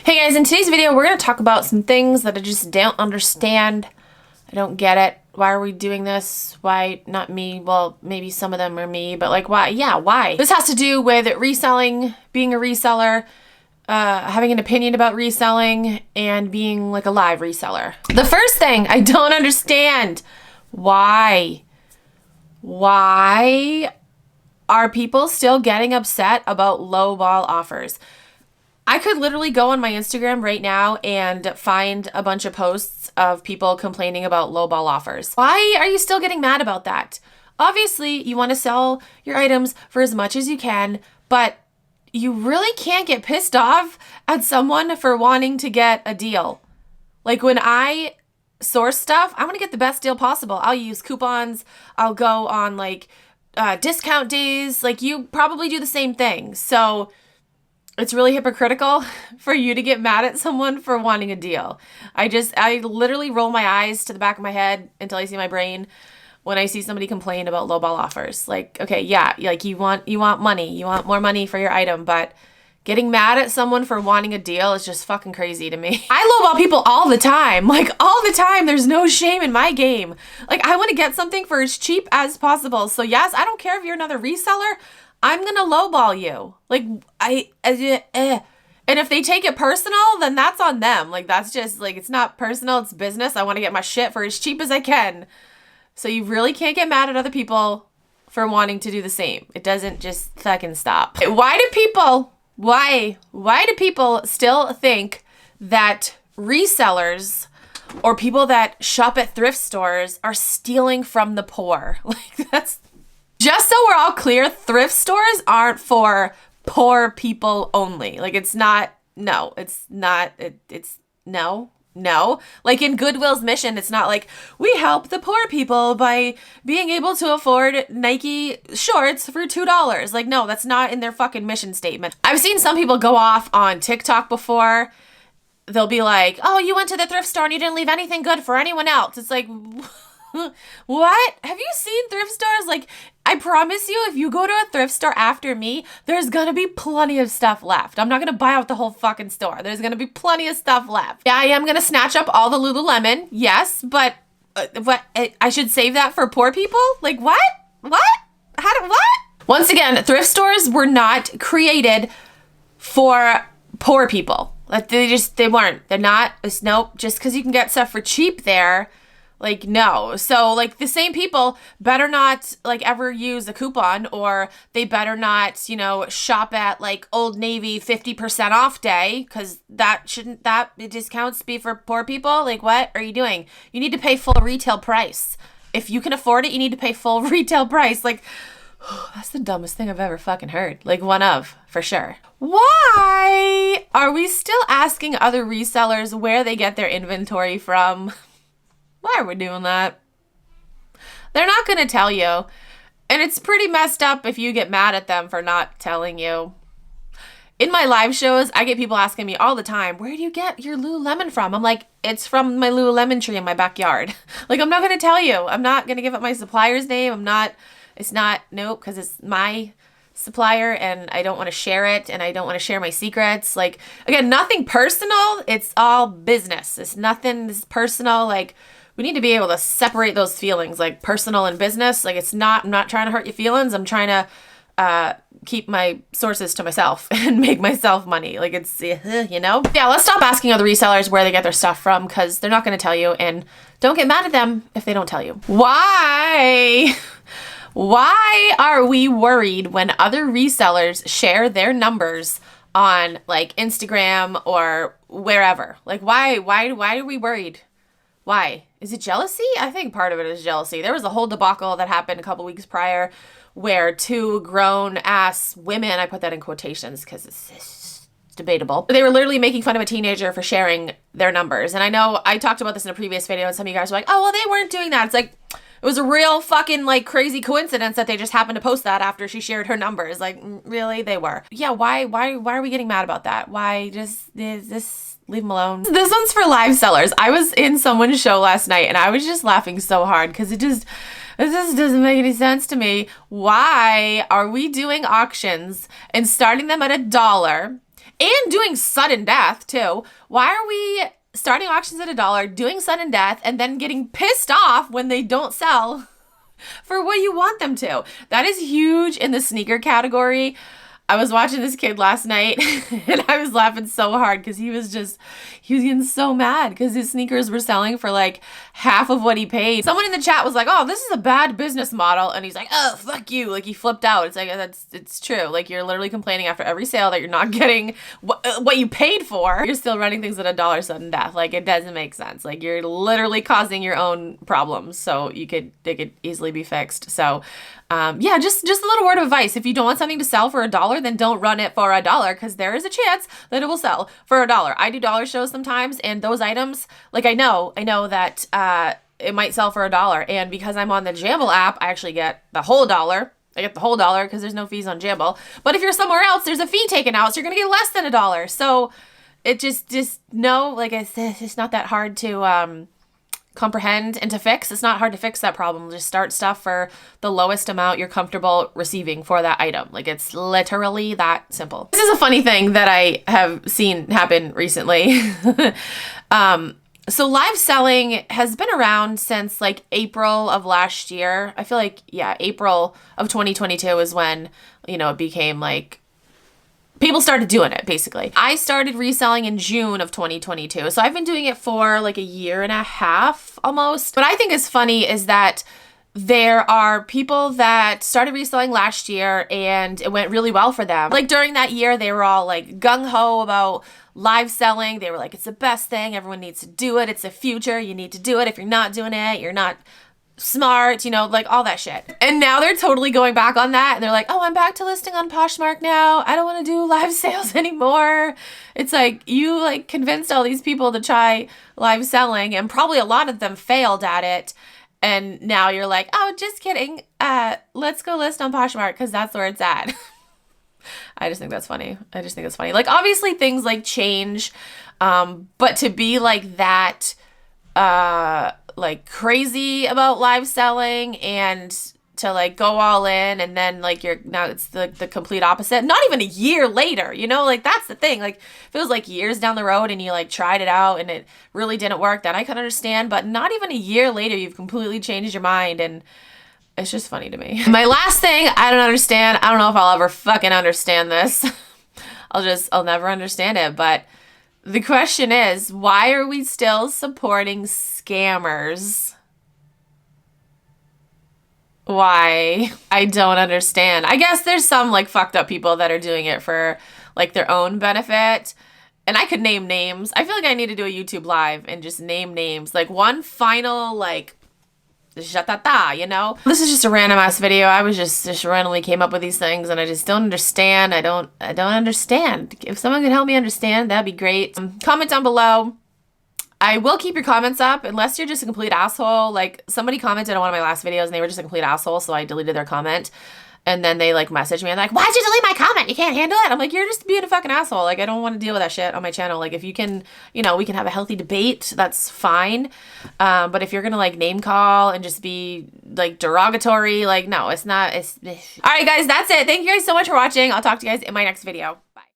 Hey guys, in today's video, we're going to talk about some things that I just don't understand. I don't get it. Why are we doing this? Why not me? Well, maybe some of them are me, but like why? Yeah, why? This has to do with reselling, being a reseller, having an opinion about reselling, and being like a live reseller. The first thing I don't understand, why? Why are people still getting upset about lowball offers? I could literally go on my Instagram right now and find a bunch of posts of people complaining about lowball offers. Why are you still getting mad about that? Obviously, you want to sell your items for as much as you can, but you really can't get pissed off at someone for wanting to get a deal. Like when I source stuff, I want to get the best deal possible. I'll use coupons. I'll go on like discount days. Like you probably do the same thing. So it's really hypocritical for you to get mad at someone for wanting a deal. I literally roll my eyes to the back of my head until I see my brain when I see somebody complain about lowball offers. Like, okay, yeah, like you want money, you want more money for your item, but getting mad at someone for wanting a deal is just fucking crazy to me. I lowball people all the time, like all the time. There's no shame in my game. Like I want to get something for as cheap as possible. So yes, I don't care if you're another reseller. I'm gonna lowball you. Like and if they take it personal, then that's on them. Like that's just like, it's not personal, it's business. I want to get my shit for as cheap as I can. So you really can't get mad at other people for wanting to do the same. It doesn't just fucking stop. Why do people still think that resellers or people that shop at thrift stores are stealing from the poor? Like that's, just so we're all clear, thrift stores aren't for poor people only. Like it's not, no, it's not, it's no. Like in Goodwill's mission, it's not like we help the poor people by being able to afford Nike shorts for $2. Like, no, that's not in their fucking mission statement. I've seen some people go off on TikTok before. They'll be like, oh, you went to the thrift store and you didn't leave anything good for anyone else. It's like, what? Have you seen thrift stores? Like, I promise you, if you go to a thrift store after me, there's gonna be plenty of stuff left. I'm not gonna buy out the whole fucking store. There's gonna be plenty of stuff left. Yeah, I am gonna snatch up all the Lululemon, yes, but what? I should save that for poor people? Like, what? What? What? Once again, thrift stores were not created for poor people. Like, they weren't. They're not. Nope. Just because you can get stuff for cheap there. Like, no. So, like, the same people better not, like, ever use a coupon, or they better not, shop at, like, Old Navy 50% off day, because that discounts be for poor people? Like, what are you doing? You need to pay full retail price. If you can afford it, you need to pay full retail price. Like, that's the dumbest thing I've ever fucking heard. Like, one of, for sure. Why are we still asking other resellers where they get their inventory from? Why are we doing that? They're not going to tell you. And it's pretty messed up if you get mad at them for not telling you. In my live shows, I get people asking me all the time, where do you get your Lululemon from? I'm like, it's from my Lululemon tree in my backyard. Like, I'm not going to tell you. I'm not going to give up my supplier's name. Nope, because it's my supplier and I don't want to share it and I don't want to share my secrets. Like, again, nothing personal. It's all business. It's nothing this personal. Like, we need to be able to separate those feelings, like personal and business. Like I'm not trying to hurt your feelings. I'm trying to keep my sources to myself and make myself money. Like it's, Yeah, let's stop asking other resellers where they get their stuff from, because they're not going to tell you, and don't get mad at them if they don't tell you. Why are we worried when other resellers share their numbers on like Instagram or wherever? Like why are we worried? Why? Is it jealousy? I think part of it is jealousy. There was a whole debacle that happened a couple weeks prior where two grown-ass women, I put that in quotations because it's debatable, they were literally making fun of a teenager for sharing their numbers. And I know I talked about this in a previous video and some of you guys were like, oh, well, they weren't doing that. It's like, it was a real fucking like crazy coincidence that they just happened to post that after she shared her numbers. Like, really? They were. Yeah, why are we getting mad about that? Why just, is this... Leave them alone. This one's for live sellers. I was in someone's show last night and I was just laughing so hard because it just doesn't make any sense to me. Why are we doing auctions and starting them at $1 And doing sudden death too. Why are we starting auctions at $1, doing sudden death, and then getting pissed off when they don't sell for what you want them to? That is huge in the sneaker category. I was watching this kid last night and I was laughing so hard because he was getting so mad because his sneakers were selling for like half of what he paid. Someone in the chat was like, oh, this is a bad business model. And he's like, oh, fuck you. Like he flipped out. It's like, it's true. Like you're literally complaining after every sale that you're not getting what you paid for. You're still running things at $1 sudden death. Like it doesn't make sense. Like you're literally causing your own problems. So they could easily be fixed. So yeah, just a little word of advice. If you don't want something to sell for $1, then don't run it for $1 because there is a chance that it will sell for $1. I do dollar shows sometimes, and those items, like I know that it might sell for $1, and because I'm on the Jamble app, I actually get the whole $1. I get the whole $1 because there's no fees on Jamble. But if you're somewhere else, there's a fee taken out, so you're gonna get less than $1. So it just no, like I said, it's not that hard to comprehend and to fix. It's not hard to fix that problem. Just start stuff for the lowest amount you're comfortable receiving for that item. Like it's literally that simple. This is a funny thing that I have seen happen recently. So live selling has been around since like April of last year. I feel like, yeah, April of 2022 is when, it became like people started doing it, basically. I started reselling in June of 2022. So I've been doing it for like a year and a half almost. What I think is funny is that there are people that started reselling last year and it went really well for them. Like during that year, they were all like gung-ho about live selling. They were like, it's the best thing. Everyone needs to do it. It's the future. You need to do it. If you're not doing it, you're not smart, like all that shit. And now they're totally going back on that. And they're like, oh, I'm back to listing on Poshmark now. I don't want to do live sales anymore. It's like, you like convinced all these people to try live selling and probably a lot of them failed at it. And now you're like, oh, just kidding. Let's go list on Poshmark because that's where it's at. I just think that's funny. Like obviously things like change. But to be like that, like crazy about live selling and to like go all in and then like now it's the complete opposite. Not even a year later, like that's the thing. Like if it was like years down the road and you like tried it out and it really didn't work, then I could understand. But not even a year later, you've completely changed your mind, and it's just funny to me. My last thing, I don't understand. I don't know if I'll ever fucking understand this. I'll never understand it. But the question is, why are we still supporting scammers? Why? I don't understand. I guess there's some like fucked up people that are doing it for like their own benefit. And I could name names. I feel like I need to do a YouTube live and just name names. Like one final like shatata, This is just a random ass video. I was just randomly came up with these things and I just don't understand. I don't understand. If someone could help me understand, that'd be great. Comment down below. I will keep your comments up unless you're just a complete asshole. Like somebody commented on one of my last videos and they were just a complete asshole, so I deleted their comment. And then they like messaged me and like, why'd you delete my comment? You can't handle it. I'm like, you're just being a fucking asshole. Like I don't want to deal with that shit on my channel. Like if you can, we can have a healthy debate, that's fine. But if you're gonna like name call and just be like derogatory, like no, it's not. All right, guys, that's it. Thank you guys so much for watching. I'll talk to you guys in my next video.